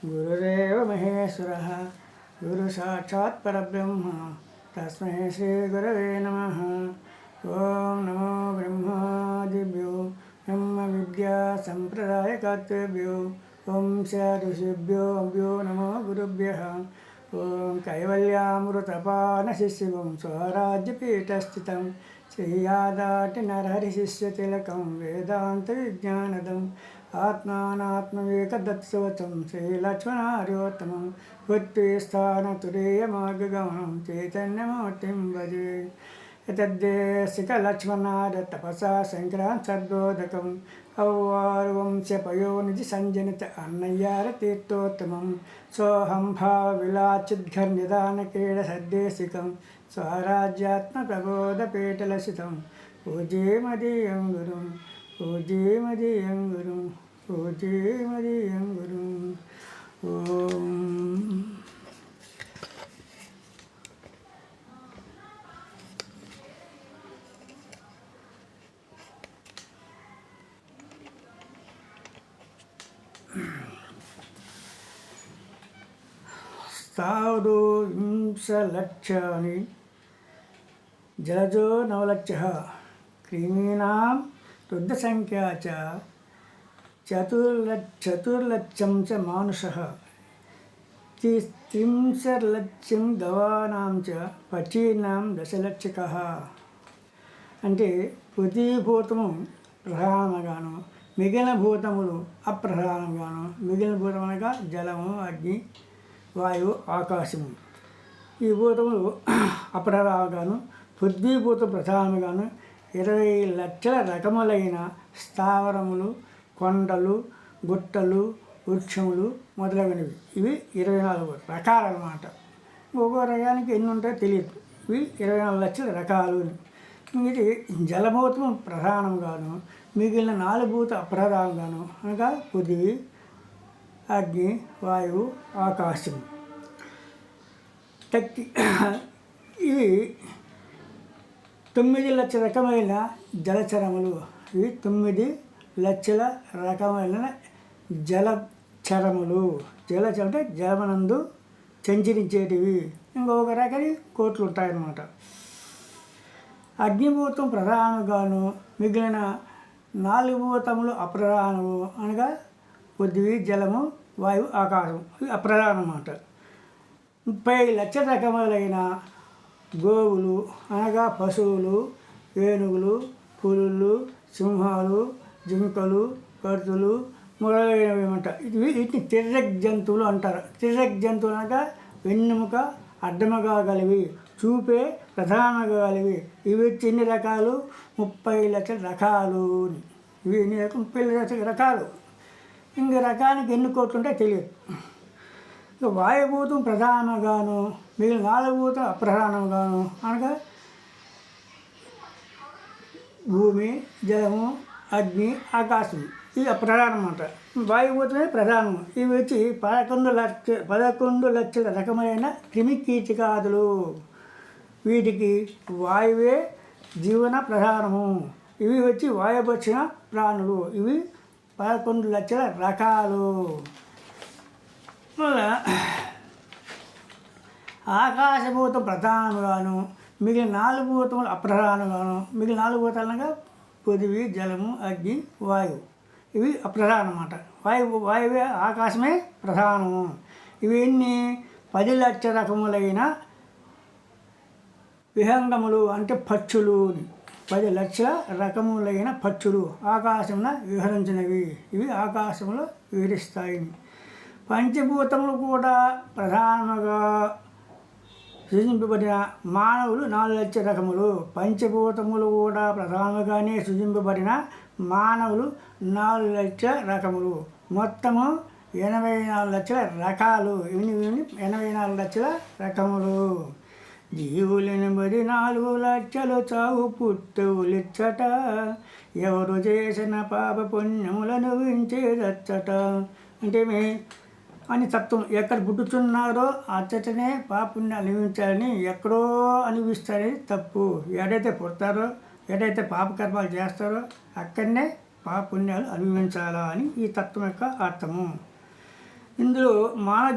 గురురేవ మహేశ్వరः గురు సాక్షాత్ పరబ్రహ్మ తస్మై శ్రీ గురవే నమః. ఓం నమో బ్రహ్మాదిభ్యో బ్రహ్మ విద్యా సంప్రదాయకర్తృభ్యో వంశ ఋషిభ్యో భ్యో నమో గురుభ్యః. ఓం కైవల్యామృతపాన శిశివం స్వరాజ్యపీఠస్థితం శ్రీయాదాటి నరహరి శిష్య తిలకం వేదాంత విజ్ఞానదం ఆత్మానాత్మవికదత్సవచం శ్రీలక్ష్మణార్యోత్తమం ఉత్తిస్థానతురీయమార్గగమనం చైతన్యమూర్తిం భజే. ఎతద్దేశికలక్ష్మణాద తపసా సంక్రాంత సద్బోధకం ఔవారువంశపయోనిధి సంజనిత అన్నయ్యార తీర్థోత్తమం సోహం భావ విలాచిద్ఘర్నిదానకేడ సద్దేశికం స్వరాజ్యాత్మ ప్రబోధపీఠలసితం పూజేమదీయం గురుం పూజేమదీయం గురుం పూజేమదీయం గురుం. ఓం స్థావరో వింశలక్షాని జలజో నవలక్షః క్రిమీణాం రుద్రసంఖ్యా చ చతుర్లక్షం చ మానుషః త్రింశల్లక్షం గవానాం చ పక్షీనాం దశలక్షకః. అంటే పృథ్వీభూతము ప్రధానంగాను మిగిలిన భూతములు అప్రధానంగాను. మిగిలిన భూతం అనగా జలము, అగ్ని, వాయువు, ఆకాశము. ఈ భూతములు అప్రధానంగాను పృథ్వీభూత ప్రధానముగాను 20 లక్షల రకములైన స్థావరములు, కొండలు, గుట్టలు, వృక్షములు మొదలగునవి. ఇవి 24 రకాలు అన్నమాట. ఒక్కో రకానికి ఎన్ని ఉంటాయో తెలియదు. ఇవి 24 లక్షల రకాలు. ఇది జలభూతము ప్రధానంగాను మిగిలిన 4 భూత అప్రధానంగాను అనగా పృథివీ, అగ్ని, వాయువు, ఆకాశం. ఇవి 9 లక్షల రకమైన జలచరములు. ఇవి 9 లక్షల రకమైన జలచరములు. జలచరం అంటే జలమనందు సంచరించేటివి. ఇంకొక రకాన్ని కోట్లు ఉంటాయన్నమాట. అగ్నిభూతం ప్రధానంగాను మిగిలిన 4 భూతములు అప్రధానము అనగా పృథివీ, జలము, వాయువు, ఆకాశం. ఇవి అప్రధానం అన్నమాట. 30 లక్షల రకములైన గోవులు అనగా పశువులు, ఏనుగులు, పులులు, సింహాలు, జింకలు, కడుతులు మొదలైనవి అన్నమాట. వీటిని తిర్రెక్ జంతువులు అంటారు. తిర్రెక్ జంతువులు అనగా వెన్నెముక అడ్డముగా గలివి, చూపే ప్రధానంగా గలివి. ఇవి ఎన్ని రకాలు? 30 లక్షల రకాలు. ఇవి ఎన్ని రకాలు? 30 లక్షల రకాలు. ఇంక రకానికి ఎన్ని కోట్లు ఉంటాయో తెలియదు. ఇక వాయుభూతం ప్రధానంగాను మిగిలిన 4 భూతం అప్రధానంగాను అనగా భూమి, జలము, అగ్ని, ఆకాశం. ఇవి అప్రధానం అన్నమాట. వాయుభూతమే ప్రధానం. ఇవి వచ్చి 11 లక్షల రకమైన క్రిమికీటకాదులు. వీటికి వాయువే జీవన ప్రధానము. ఇవి వచ్చి వాయుభక్షణ ప్రాణులు. ఇవి 11 లక్షల రకాలు. మళ్ళా ఆకాశభూతం ప్రధానంగాను మిగిలిన 4 భూతములు అప్రధానంగాను. మిగిలిన 4 భూతాలనగా పృథివీ, జలము, అగ్ని, వాయువు. ఇవి అప్రధానం అన్నమాట. వాయువే ఆకాశమే ప్రధానము. ఇవి 10 లక్షల రకములైన విహంగములు అంటే పక్షులు. 10 లక్షల రకములైన పక్షులు ఆకాశమున విహరించినవి. ఇవి ఆకాశంలో విహరిస్తాయి. పంచభూతములు కూడా ప్రధానంగా సృజింపబడిన మానవులు 4 లక్షల రకములు. పంచభూతములు కూడా ప్రధానంగానే సృజింపబడిన మానవులు 4 లక్షల రకములు. మొత్తము 84 లక్షల రకాలు. ఇవి 84 లక్షల రకములు. జీవులను 4 లక్షలు చావు పుట్టులిచ్చట, ఎవరు చేసిన పాప పుణ్యములను వించేదచ్చట. అంటే అని తత్వం ఎక్కడ పుట్టుచున్నారో అచ్చటనే పాపుణ్యాలు అనుభవించాలని ఎక్కడో అనుభవిస్తారని తప్పు. ఎడైతే పుడతారో, ఎడైతే పాపకర్మాలు చేస్తారో అక్కడనే పాపుణ్యాలు అనుభవించాలా అని ఈ తత్వం యొక్క అర్థము. ఇందులో మానవ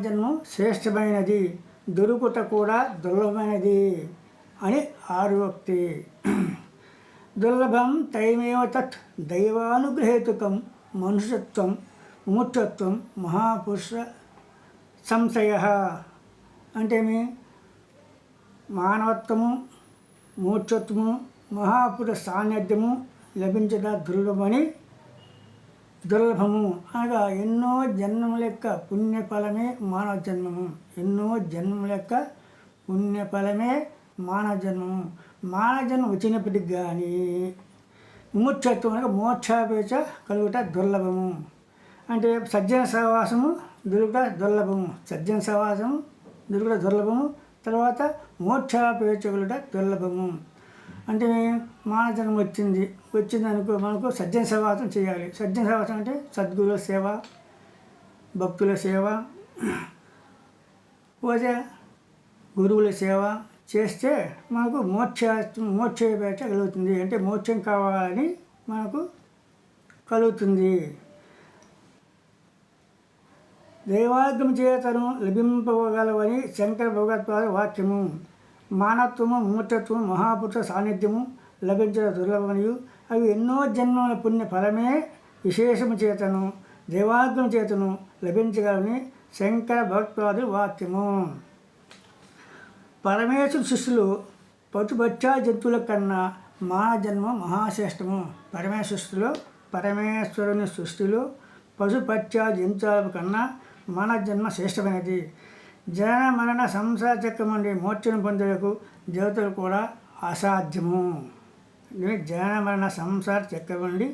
జన్మ శ్రేష్టమైనది, దొరుకుట కూడా దుర్లభమైనది అని ఆరువక్తి. దుర్లభం తైమేవ తత్ దైవానుగ్రహేతుకం మనుషత్వం ముముక్షత్వం మహాపురుష సంశయ. అంటే మానవత్వము, మూర్ఛత్వము, మహాపురుష సాన్నిధ్యము లభించట దుర్లభము అనగా ఎన్నో జన్మల యొక్క పుణ్యఫలమే మానవ జన్మము. పుణ్యఫలమే మానవ జన్మము. మానవ జన్మ వచ్చినప్పటికి కానీ ముముక్షత్వం అనగా మోక్షాపేక్ష కలుగుట దుర్లభము. అంటే సజ్జన సహవాసము దొరుకుట దుర్లభము. తర్వాత మోక్షాపేక్ష కలుగుట దుర్లభము. అంటే మానవ జన్మ వచ్చిందనుకో మనకు సజ్జన సహవాసం చేయాలి. సజ్జన సహవాసం అంటే సద్గురుల సేవ, భక్తుల సేవ, పోతే గురువుల సేవ చేస్తే మనకు మోక్షాపేక్ష కలుగుతుంది. అంటే మోక్షం కావాలని మనకు కలుగుతుంది. దైవాగ్యం చేతను లభింపగలవని శంకర భగవత్పాద వాక్యము. మానవత్వము, మూర్ఛత్వము, మహాపురుష సాన్నిధ్యము లభించడం దుర్లభమనియు అవి ఎన్నో జన్మల పుణ్య ఫలమే విశేషము చేతను దైవాగ్యం చేతను లభించగలని శంకర భగవత్పాదుల వాక్యము. పరమేశ్వరు సృష్టిలో పశుపక్షా జంతువుల కన్నా మానవ జన్మ మహాశ్రేష్టము. పరమేశ్వరుని సృష్టిలో పశుపక్షా జంతువుల కన్నా మానవ జన్మ శ్రేష్టమైనది. జనన మరణ సంసార చక్రం నుండి మోక్షం పొందేందుకు దేవతలు కూడా అసాధ్యము. జనన మరణ సంసార చక్రం నుండి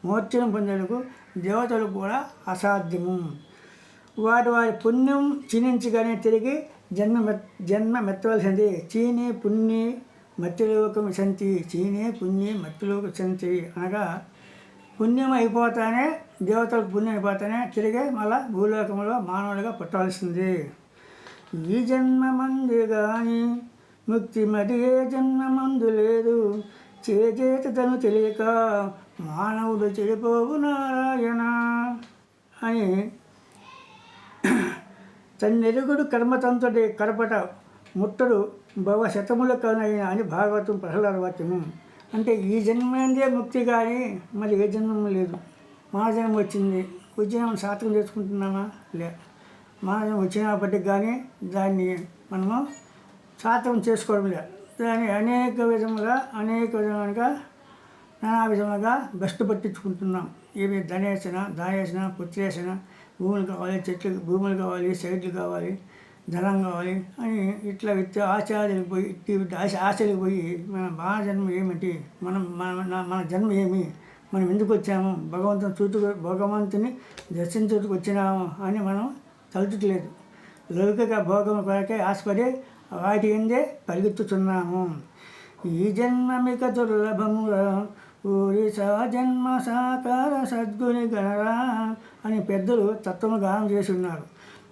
మోక్షం పొందేందుకు దేవతలు కూడా అసాధ్యము. వారి పుణ్యం క్షీణించగానే తిరిగి జన్మ మెత్తవలసింది. చీనే పుణ్యే మత్స్యలోకం విశంతి. అనగా పుణ్యం అయిపోతానే, దేవతలకు పుణ్యం అయిపోతానే తిరిగే మళ్ళా భూలోకంలో మానవుడిగా పుట్టవలసింది. ఈ జన్మమందు కానీ ముక్తి మరి ఏ జన్మమందు లేదు. చేతను తెలియక మానవుడు చెడిపోవు నారాయణ అని తన్నెరుగుడు కర్మతంతుడి కడపట ముట్టడు భవశతముల కనైన అని భాగవతం ప్రహ్లాద వాక్యము. అంటే ఈ జన్మందే ముక్తి కానీ మరి ఏ జన్మము లేదు. మా జన్మ వచ్చింది, సార్థకం చేసుకుంటున్నామా? లే. మా జన్మ వచ్చినప్పటికి కానీ దాన్ని మనము సార్థకం చేసుకోవడం లేదు. దాన్ని అనేక విధములుగా నానా విధములుగా బెస్ట్ పట్టించుకుంటున్నాం. ఇవి దానేసిన పుత్రేసిన, భూములు కావాలి, భూములు కావాలి, సైట్లు కావాలి, ధనం కావాలి అని ఇట్లా ఆశలకు పోయి మన బాల జన్మ ఏమిటి, మన జన్మ ఏమి, మనం ఎందుకు వచ్చాము, భగవంతుని దర్శించుకు వచ్చినాము అని మనం తలుచుకోలేదు. లౌకిక భోగం కొరకే ఆశపడి వాటి ఎందే పరిగెత్తుతున్నాము. ఈ జన్మమిక దుర్లభమురా ఊరి జన్మ సాకార సద్గుని గణరా అని పెద్దలు తత్వము గానం చేసి ఉన్నారు.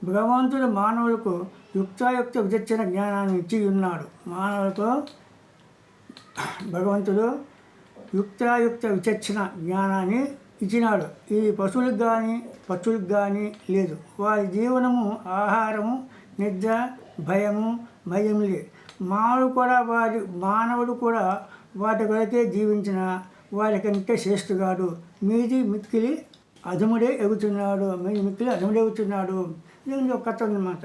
భగవంతుడు మానవులకు యుక్తాయుక్త విచక్షణ జ్ఞానాన్ని ఇచ్చి ఉన్నాడు. భగవంతుడు యుక్తాయుక్త విచక్షణ జ్ఞానాన్ని ఇచ్చినాడు. ఇది పశువులకు కానీ లేదు. వారి జీవనము, ఆహారము, నిద్ర, భయము, భయములే. మానవుడు కూడా వాటి కొరకే జీవించిన వారికంటే శ్రేష్ఠుగాడు. మిక్కిలి అధముడే ఎగుతున్నాడు. ఇది ఒక కథ ఉందన్నమాట.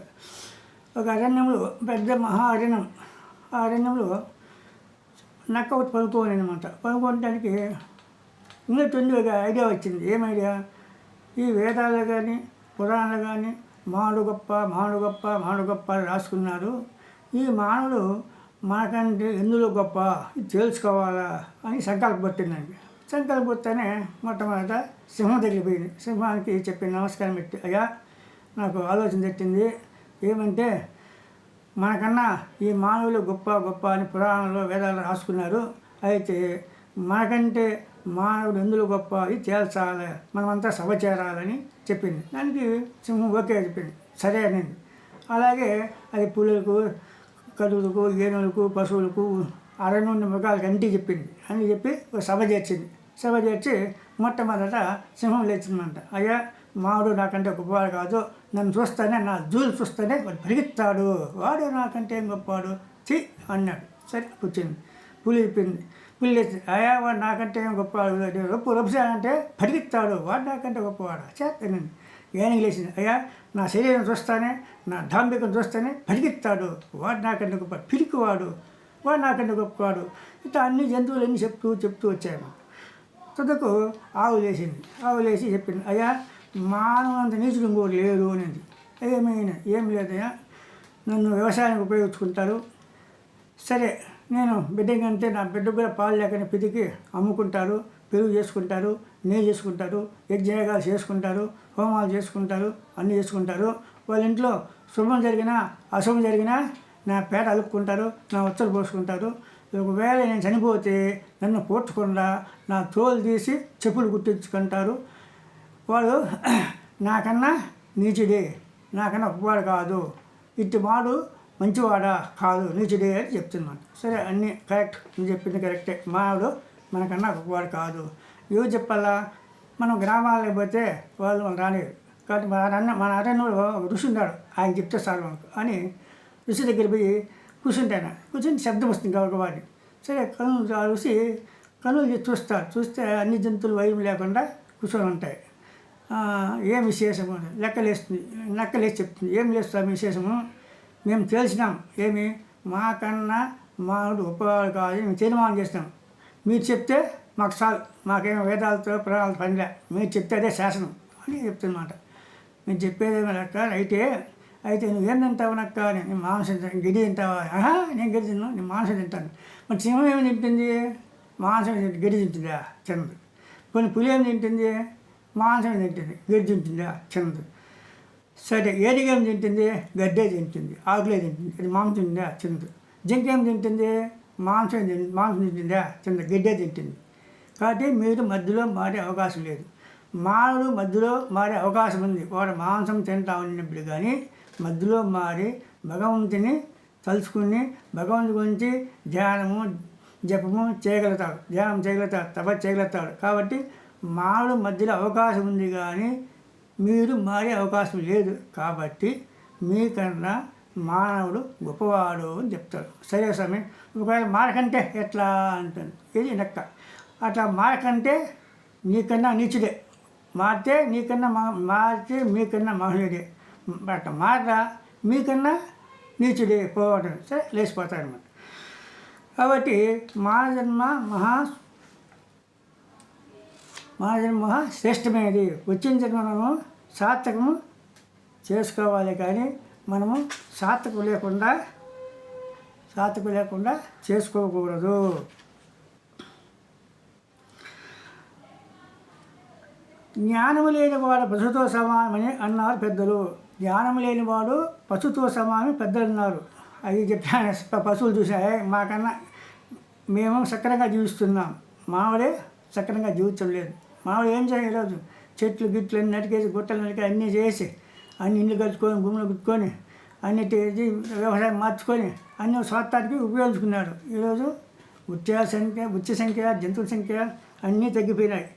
ఒక అరణ్యంలో పెద్ద అరణ్యం. ఆ అరణ్యంలో నక్క ఒకటి పనుకోవడానికి ఉన్నటువంటి ఒక ఐడియా వచ్చింది. ఏం ఐడియా? ఈ వేదాలు కానీ పురాణాలు కానీ మానవుడు గొప్ప రాసుకున్నారు. ఈ మానవుడు మనకంటే ఎందులో గొప్ప ఇది తెలుసుకోవాలా అని సంకల్పపట్టిందండి. సంకల్పపడితేనే మొట్టమొదట సింహం దగ్గరికి పోయింది. సింహానికి చెప్పి నమస్కారం పెట్టి, అయ్యా నాకు ఆలోచన తెచ్చింది. ఏమంటే మనకన్నా ఈ మానవులు గొప్ప అని పురాణంలో వేదాలు రాసుకున్నారు. అయితే మనకంటే మానవుడు ఎందులో గొప్ప ఇది తేల్చాలి, మనమంతా సభ చేరాలని చెప్పింది. దానికి సింహం ఓకే చెప్పింది, సరే అనింది. అలాగే అది పులులకు, కదువులకు, ఏనుగులకు, పశువులకు, అరణ్య మృగాలకు అన్నీ చెప్పింది. అని చెప్పి ఒక సభ చేర్చింది. సభ చేర్చి మొట్టమొదట సింహం లేచిందంట. అయ్యా, మావాడు నాకంటే గొప్పవాడు కాదు, నన్ను చూస్తానే, నా జూలు చూస్తానే వాడు పరిగెత్తాడు, వాడు నాకంటే ఏం గొప్పవాడు చి అన్నాడు. సరే కూర్చుంది. పులి చెప్పింది. పులి లేచి, అయ్యా వాడు నాకంటే ఏం గొప్పవాడు, రొప్పుసాడంటే పరిగెత్తాడు, వాడు నాకంటే గొప్పవాడు చేస్తానండి. ఏనుగు లేచింది. అయ్యా, నా శరీరం చూస్తానే, నా డాంబికం చూస్తానే పరిగెత్తాడు, వాడు నాకంటే గొప్ప పిరికివాడు, వాడు నాకంటే గొప్పవాడు. ఇట్లా అన్ని జంతువులన్నీ చెప్తూ వచ్చాయి. తుదకు ఆవు లేచింది. ఆవు లేచి చెప్పింది, అయ్యా మానవంత నీచుడు ఇంకోటి లేరు అనేది. ఏం లేదయ్యా, నన్ను వ్యవసాయానికి ఉపయోగించుకుంటారు. సరే, నేను బిడ్డ కంటే నా బిడ్డ కూడా పాలు లేకనే పితికి అమ్ముకుంటారు, పెరుగు చేసుకుంటారు, నెయ్యి చేసుకుంటారు, యజ్ఞయాగాలు చేసుకుంటారు, హోమాలు చేసుకుంటారు, అన్నీ చేసుకుంటారు. వాళ్ళ ఇంట్లో శుభం జరిగినా అశుభం జరిగినా నా పేట అలుపుకుంటారు, నా ఉచ్చలు పోసుకుంటారు. ఒకవేళ నేను చనిపోతే నన్ను పోర్చకుండా నా తోలు తీసి చెప్పులు కుట్టించుకుంటారు. వాడు నాకన్నా నీచుడే, నాకన్నా గొప్పవాడు కాదు, ఇట్టి వాడు మంచివాడా కాదు, నీచుడే అని చెప్తున్నాను. సరే, అన్నీ కరెక్ట్, నువ్వు చెప్పింది కరెక్టే, మావాడు మనకన్నా గొప్పవాడు కాదు. ఎవరు చెప్పాలా? మనం గ్రామాలకు పోతే వాళ్ళు రాలేరు. కాబట్టి మన అరణ్యంలో ఒక ఋషి ఉన్నాడు, ఆయన చెప్తే చాలు మనకు అని ఋషి దగ్గర పోయి కూర్చుంటాను. కూర్చొని శబ్దం వస్తుంది గౌరవాన్ని. సరే, ఆ ఋషి కనులు చూస్తే అన్ని జంతువులు వైరం లేకుండా కూర్చొని ఉంటాయి. ఏం విశేషము లెక్కలేసి చెప్తుంది. ఏం లేస్తా విశేషము, మేము తెలిసినాం, ఏమి మాకన్నా మావాడు గొప్పవాడు కాదు మేము తీర్మానం చేసినాం. మీరు చెప్తే మాకు చాలు, మాకేమో వేదాలతో పురాణాలతో పనిలే, మీరు చెప్తే అదే శాసనం అని చెప్తున్నమాట. మీరు చెప్పేదేమో లెక్క అయితే నువ్వేం తింటావు నక్క, నేను మాంసం గిడి తింటావా? నేను గిడి తిన్నాను, నేను మాంసం తింటాను. మరి సింహం ఏమి తింటుంది? మాంసం గిడి తింటుందా? చిన్నది. కొన్ని పులి ఏమి తింటుంది? మాంసం తింటుంది, గిడి తింటుందా? చిన్నది. సరే, ఏనుగేం తింటుంది? గడ్డే తింటుంది, ఆకులే తింటుంది, అది మాంసం తింటుందా? చిన్నది. జింక ఏం తింటుంది? మాంసం తింటుందా? చిన్నది, గడ్డే తింటుంది. కాబట్టి మీరు మధ్యలో మారే అవకాశం లేదు. మానవుడు మధ్యలో మారే అవకాశం ఉంది. వాడు మాంసం తింటా ఉన్నప్పుడు కానీ మధ్యలో మారి భగవంతుని తలుచుకుని భగవంతుని గురించి జపము చేయగలుగుతాడు, ధ్యానం చేయగలుగుతాడు, తపస్సు చేయగలుగుతాడు. కాబట్టి మానవుడు మధ్యలో అవకాశం ఉంది కానీ మీరు మారే అవకాశం లేదు. కాబట్టి మీకన్నా మానవుడు గొప్పవాడు అని చెప్తాడు. సరే స్వామి, ఒకవేళ మారకంటే ఎట్లా అంటుంది. ఇది లెక్క. అట్లా మారకంటే నీకన్నా నీచుడే, మారితే మారితే మీకన్నా మహనీయుడే, అట్లా మారరా మీకన్నా నీచుడే పోవడం. సరే, లేచిపోతాడనమాట. కాబట్టి మానజన్మ మహా శ్రేష్టమైనది. వచ్చిన జన్మను సార్థకము చేసుకోవాలి, కానీ మనము సార్థకం లేకుండా చేసుకోకూడదు. జ్ఞానము లేనివాడు పశుతో సమానమని అన్నారు పెద్దలు. జ్ఞానము లేనివాడు పశుతో సమానమని పెద్దలు అన్నారు. అది చెప్పాను. పశువులు చూసాయి, మాకన్నా మేము సక్రంగా జీవిస్తున్నాం, మావాడే సక్రంగా జీవించడం లేదు. మావాడు ఏం చేయాలి? ఈరోజు చెట్లు గిట్లు అన్ని నరికేసి, గుట్టలు నరికేసి, అన్నీ చేసి, అన్ని ఇల్లు కట్టుకొని, భూములు కుట్టుకొని, అన్నిటి వ్యవసాయం మార్చుకొని అన్ని స్వార్థానికి ఉపయోగించుకున్నాడు. ఈరోజు ఉచ్చ సంఖ్య జంతువుల సంఖ్య అన్నీ తగ్గిపోయినాయి.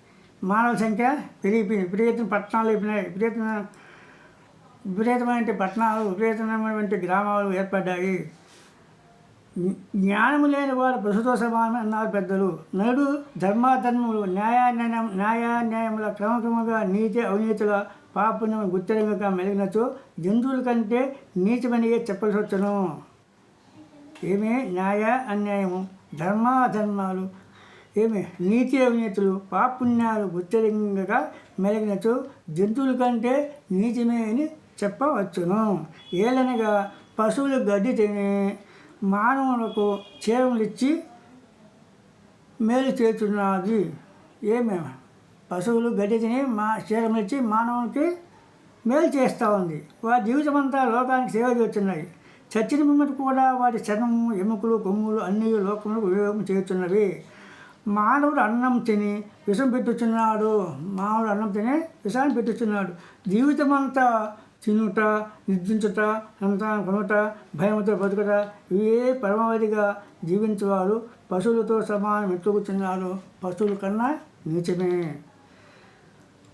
మానవ సంఖ్య పెరిగిపోయింది. విపరీతం పట్టణాలు అయిపోయినాయి. విపరీతమైన పట్టణాలు, విపరీతమైనటువంటి గ్రామాలు ఏర్పడ్డాయి. జ్ఞానము లేని వాడు పశుతో సమానం అన్నారు పెద్దలు. నడు ధర్మాధర్మములు న్యాయాన్యాయముల క్రమక్రమంగా నీతి అవినీతుల పాపుణ్యము గుర్తిరంగా మెలిగినచో జంతువుల కంటే నీచమనియే చెప్పవలసి వచ్చును. ఏమి న్యాయ అన్యాయము, ధర్మాధర్మాలు, ఏమి నీతి అవినీతులు, పాపుణ్యాలు గుర్తిరంగా మెలిగినచో జంతువుల కంటే నీచమే అని చెప్పవచ్చును. ఏలనగా పశువులు గడ్డి తిని మానవులకు క్షేమములిచ్చి మేలు చేస్తున్నది. ఏమేమి పశువులు గడ్డి తిని క్షేమములిచ్చి మానవునికి మేలు చేస్తూ ఉంది. వారి జీవితం అంతా లోకానికి సేవ చేస్తున్నాయి. చచ్చిన మిమ్మల్ని కూడా వాటి చర్మము, ఎముకలు, కొమ్ములు అన్నీ లోకములకు ఉపయోగం చేస్తున్నవి. మానవుడు అన్నం తిని విషం పెట్టుచున్నాడు. విషాన్ని పెట్టుచున్నాడు. జీవితం అంతా తినుట, నిద్రించుట, సంతానం కొనుట, భయంతో బతుకుట, ఇవే పరమావధిగా జీవించేవాడు పశువులతో సమానం ఎత్తుకుతున్నారు. పశువుల కన్నా నీచమే.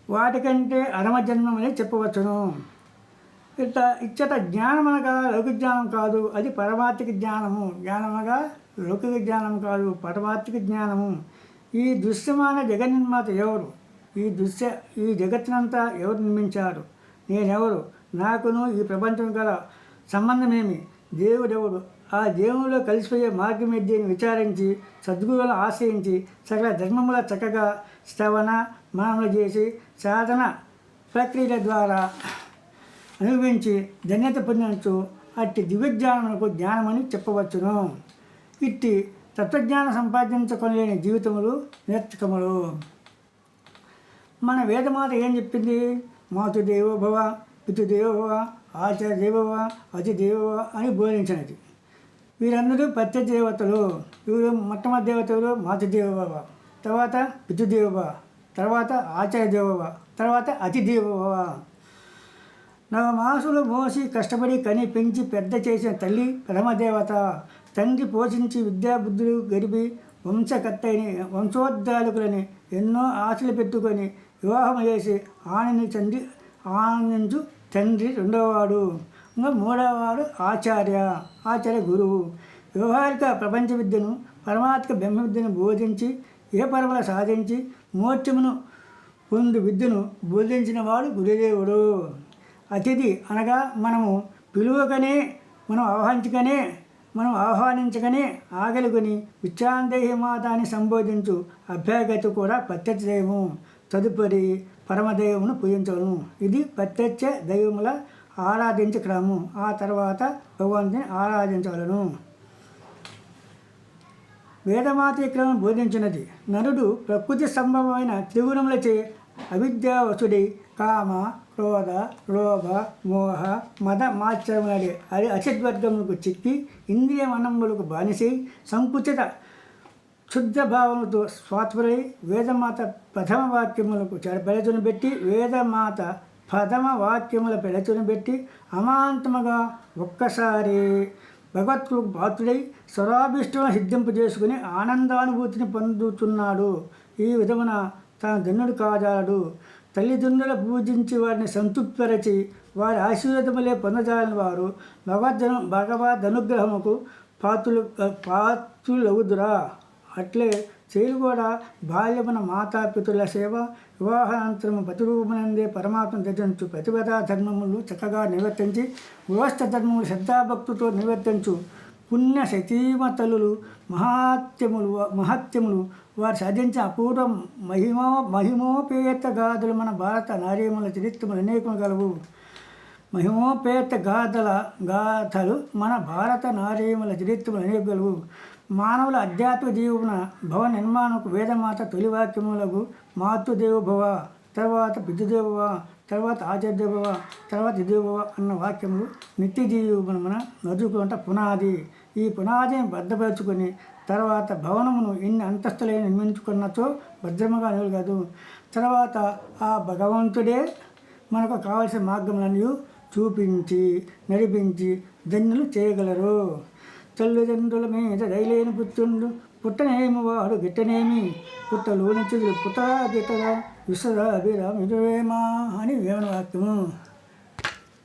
వాటికంటే అధమ జన్మమని చెప్పవచ్చును. ఇచ్చట జ్ఞానం అనగా లౌకిక జ్ఞానం కాదు, అది పరమార్థిక జ్ఞానము. జ్ఞానమనగా లౌకిక జ్ఞానం కాదు, పరమార్థిక జ్ఞానము. ఈ దృశ్యమాన జగన్నిర్మాత ఎవరు? ఈ జగత్తునంతా ఎవరు నిర్మించారు? నేనెవరు? నాకును ఈ ప్రపంచం గల సంబంధమేమి? దేవుడెవడు? ఆ దేవునిలో కలిసిపోయే మార్గం ఏదని విచారించి సద్గురువులను ఆశ్రయించి సకల ధర్మముల చక్కగా శ్రవణ మనములు చేసి సాధన ప్రక్రియల ద్వారా అనుభవించి ధన్యత పొందవచ్చు. అట్టి దివ్యజ్ఞానములకు జ్ఞానమని చెప్పవచ్చును. ఇట్టి తత్వజ్ఞానం సంపాదించుకోలేని జీవితములు నిరర్థకములు. మన వేదమాత ఏం చెప్పింది? మాతృదేవోభవ, పితృదేవోభవ, ఆచార్య దేవోభవ, అతిదేవోభవ అని బోధించినది. వీరందరూ ప్రత్యక్ష దేవతలు. వీరు మొట్టమొదటి దేవతలు మాతృదేవోభవ, తర్వాత పితృదేవోభవ, తర్వాత ఆచార్య దేవోభవ, తర్వాత అతిదేవోభవ. 9 మాసులు మోసి కష్టపడి కని పెంచి పెద్ద చేసిన తల్లి పరమదేవత. తండ్రి పోషించి విద్యాబుద్ధులు గడిపి వంశకర్తని వంశోద్ధారకులని ఎన్నో ఆశలు పెట్టుకొని వివాహం చేసి ఆనందించు తండ్రి రెండవవాడు. ఇంకా మూడవవాడు ఆచార్య గురువు. వ్యవహారిక ప్రపంచ విద్యను పరమాత్మ బ్రహ్మ విద్యను బోధించి ఏ పరమల సాధించి మోక్షమును పొందు విద్యను బోధించిన వాడు గురుదేవుడు. అతిథి అనగా మనము పిలువకనే మనం ఆహ్వానించగానే ఆగలికొని విచ్చాందేహి మాతాన్ని సంబోధించు అభ్యాగతి కూడా ప్రత్యక్ష దైవము. తదుపరి పరమదైవమును పూజించవలను. ఇది ప్రత్యక్ష దైవముల ఆరాధించే క్రమం. ఆ తర్వాత భగవంతుని ఆరాధించవలను. వేదమాత ఈ క్రమం బోధించినది. నరుడు ప్రకృతి సంభవమైన త్రిగుణములచే అవిద్యావసుడై కామ, క్రోధ, లోభ, మోహ, మద మాత్సరములనే అసద్వర్గములకు చిక్కి ఇంద్రియ మనములకు బానిసై సంకుచిత క్షుద్ర భావములతో స్వాత్పరై వేదమాత ప్రథమ వాక్యముల పెడచును పెట్టి అమాంతముగా ఒక్కసారి భగవత్తులకు పాత్రుడై స్వరాభిష్టం సిద్ధింపు చేసుకుని ఆనందానుభూతిని పొందుతున్నాడు. ఈ విధమున తాను ధన్యుడు కాజాలడు. తల్లిదండ్రుల పూజించి వారిని సంతృప్తిపరచి వారి ఆశీర్వాదములే పొందజాలని వారు భగవద్ అనుగ్రహముకు పాత్రులవుదురా. అట్లే స్త్రీలు కూడా బాల్యమున మాతాపితుల సేవ, వివాహానంతరము ప్రతిరూపమునందే పరమాత్మ దర్శించు ప్రతిపదా ధర్మములు చక్కగా నిర్వర్తించి గృహస్థ ధర్మములు శ్రద్ధాభక్తుతో నిర్వర్తించు పుణ్య సతీమతలు మహత్యములు వారు సాధించిన అపూర్వ మహిమోపేత గాథలు మన భారత నారీముల చరిత్రములు అనేకములు కలవు. మహిమోపేత గాథలు మన భారత నారీముల చరిత్రములు అనేకములు కలవు. మానవుల ఆధ్యాత్మిక జీవన భవ నిర్మాణకు వేదమాత తొలి వాక్యములకు మాతృదేవోభవ, తర్వాత పితృదేవోభవ, తర్వాత ఆచార్యదేవోభవ, తర్వాత దేవోభవ అన్న వాక్యములు నిత్య జీవన నదుకుంట పునాది. ఈ పునాదిని భద్రపరుచుకొని తర్వాత భవనమును ఎన్ని అంతస్తులైన నిర్మించుకున్నచో భద్రముగా నిలగదు. తర్వాత ఆ భగవంతుడే మనకు కావలసిన మార్గములను చూపించి నడిపించి ధన్యులు చేయగలరు. తల్లిదండ్రుల మీద దయలేని పుత్రుడు పుట్టనేమి వాడు గిట్టనేమి పుట్టలోని చెదులు పుట్టరా గిట్టరా విశ్వరా అభిరామిదేమా అని వేమన వాక్యము.